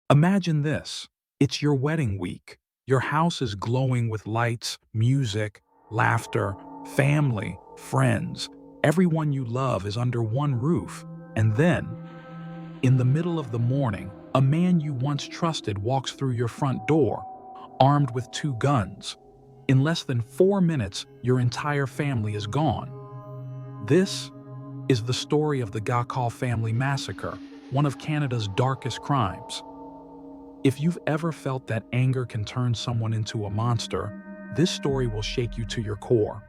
Imagine this. It's your wedding week. Your house is glowing with lights, music, laughter, family, friends. Everyone you love is under one roof. And then, in the middle of the morning, a man you once trusted walks through your front door, armed with two guns. In less than 4 minutes, your entire family is gone. This is the story of the Gakhal family massacre, one of Canada's darkest crimes. If you've ever felt that anger can turn someone into a monster, this story will shake you to your core.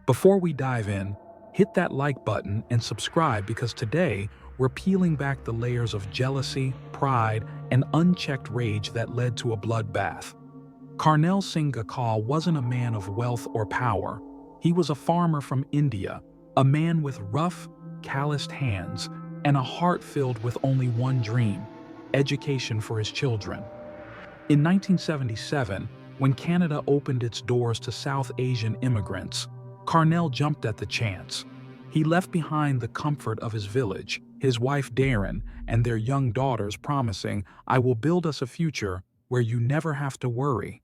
Before we dive in, hit that like button and subscribe because today we're peeling back the layers of jealousy, pride, and unchecked rage that led to a bloodbath. Karnal Singh Gakhal wasn't a man of wealth or power. He was a farmer from India, a man with rough, calloused hands and a heart filled with only one dream: education for his children. In 1977, when Canada opened its doors to South Asian immigrants, Karnal jumped at the chance. He left behind the comfort of his village, his wife Darren, and their young daughters, promising, "I will build us a future where you never have to worry."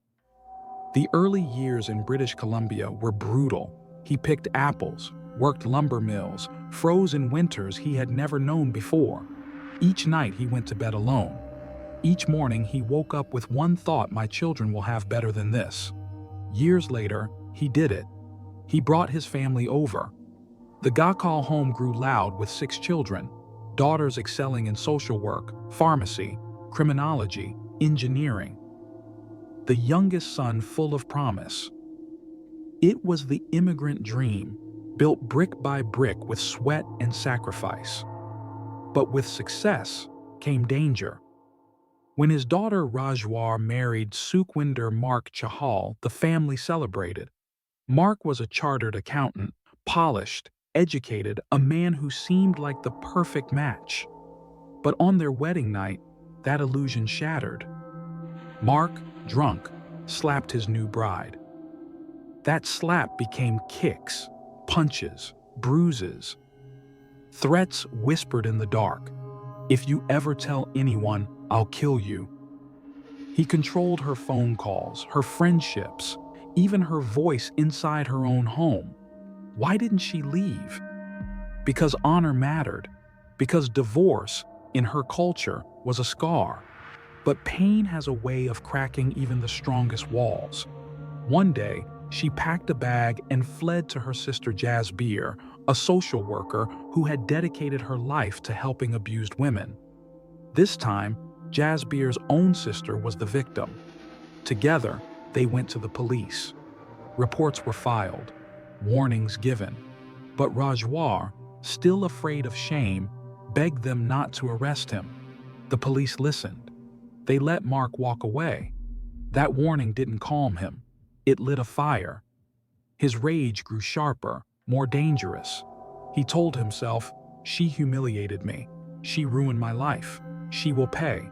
The early years in British Columbia were brutal. He picked apples, worked lumber mills, froze in winters he had never known before. Each night he went to bed alone. Each morning he woke up with one thought: my children will have better than this. Years later, he did it. He brought his family over. The Gakhal home grew loud with 6 children, daughters excelling in social work, pharmacy, criminology, engineering. The youngest son full of promise. It was the immigrant dream, built brick by brick with sweat and sacrifice. But with success came danger. When his daughter Rajwar married Sukhwinder Mark Chahal, the family celebrated. Mark was a chartered accountant, polished, educated, a man who seemed like the perfect match. But on their wedding night, that illusion shattered. Mark, drunk, slapped his new bride. That slap became kicks, punches, bruises. Threats whispered in the dark. "If you ever tell anyone, I'll kill you." He controlled her phone calls, her friendships, even her voice inside her own home. Why didn't she leave? Because honor mattered. Because divorce, in her culture, was a scar. But pain has a way of cracking even the strongest walls. One day, she packed a bag and fled to her sister Jasbir, a social worker who had dedicated her life to helping abused women. This time, Jasbir's own sister was the victim. Together, they went to the police. Reports were filed, warnings given. But Rajwar, still afraid of shame, begged them not to arrest him. The police listened. They let Mark walk away. That warning didn't calm him. It lit a fire. His rage grew sharper, more dangerous. He told himself, "She humiliated me. She ruined my life. She will pay."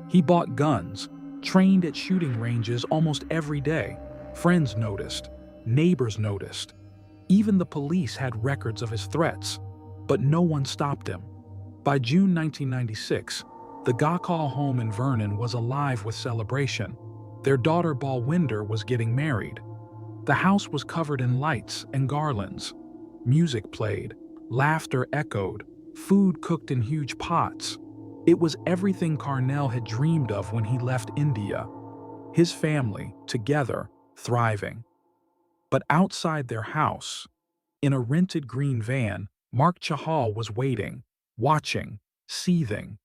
He bought guns, trained at shooting ranges almost every day. Friends noticed. Neighbors noticed. Even the police had records of his threats. But no one stopped him. By June 1996, the Gakhal home in Vernon was alive with celebration. Their daughter Balwinder was getting married. The house was covered in lights and garlands. Music played, laughter echoed, food cooked in huge pots. It was everything Karnal had dreamed of when he left India. His family, together, thriving. But outside their house, in a rented green van, Mark Chahal was waiting, watching, seething.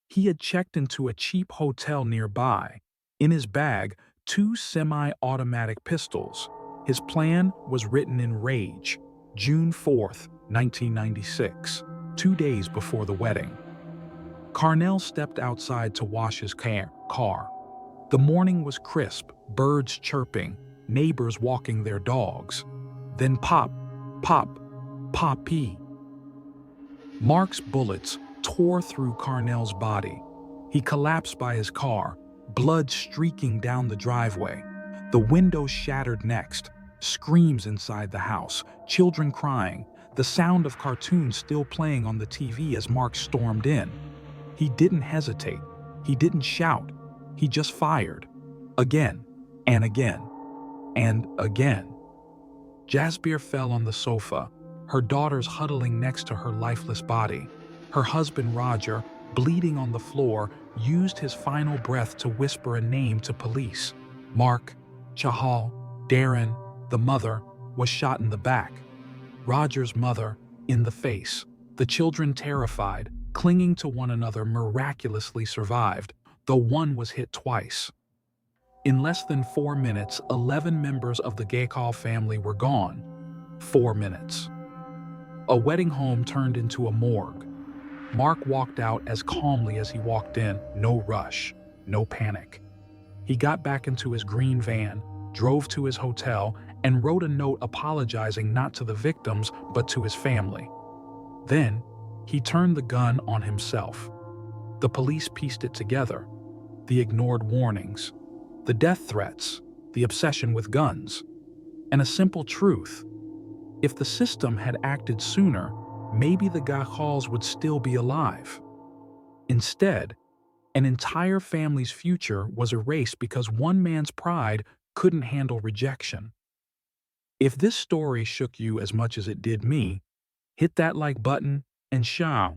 He had checked into a cheap hotel nearby. In his bag, 2 semi-automatic pistols. His plan was written in rage. June 4th, 1996, 2 days before the wedding. Karnal stepped outside to wash his car. The morning was crisp, birds chirping, neighbors walking their dogs. Then pop, pop, poppy. Mark's bullets tore through Karnal's body. He collapsed by his car, blood streaking down the driveway. The windows shattered next. Screams inside the house, children crying, the sound of cartoons still playing on the TV as Mark stormed in. He didn't hesitate. He didn't shout, he just fired. Again, and again, and again. Jasbir fell on the sofa, her daughters huddling next to her lifeless body. Her husband Roger, bleeding on the floor, used his final breath to whisper a name to police. Mark, Chahal, Darren, the mother, was shot in the back. Roger's mother, in the face. The children, terrified, clinging to one another, miraculously survived, though one was hit twice. In less than 4 minutes, 11 members of the Gakhal family were gone. 4 minutes. A wedding home turned into a morgue. Mark walked out as calmly as he walked in, no rush, no panic. He got back into his green van, drove to his hotel, and wrote a note apologizing not to the victims but to his family. Then, he turned the gun on himself. The police pieced it together. The ignored warnings, the death threats, the obsession with guns, and a simple truth. If the system had acted sooner, maybe the Gakhals would still be alive. Instead, an entire family's future was erased because one man's pride couldn't handle rejection. If this story shook you as much as it did me, hit that like button and share.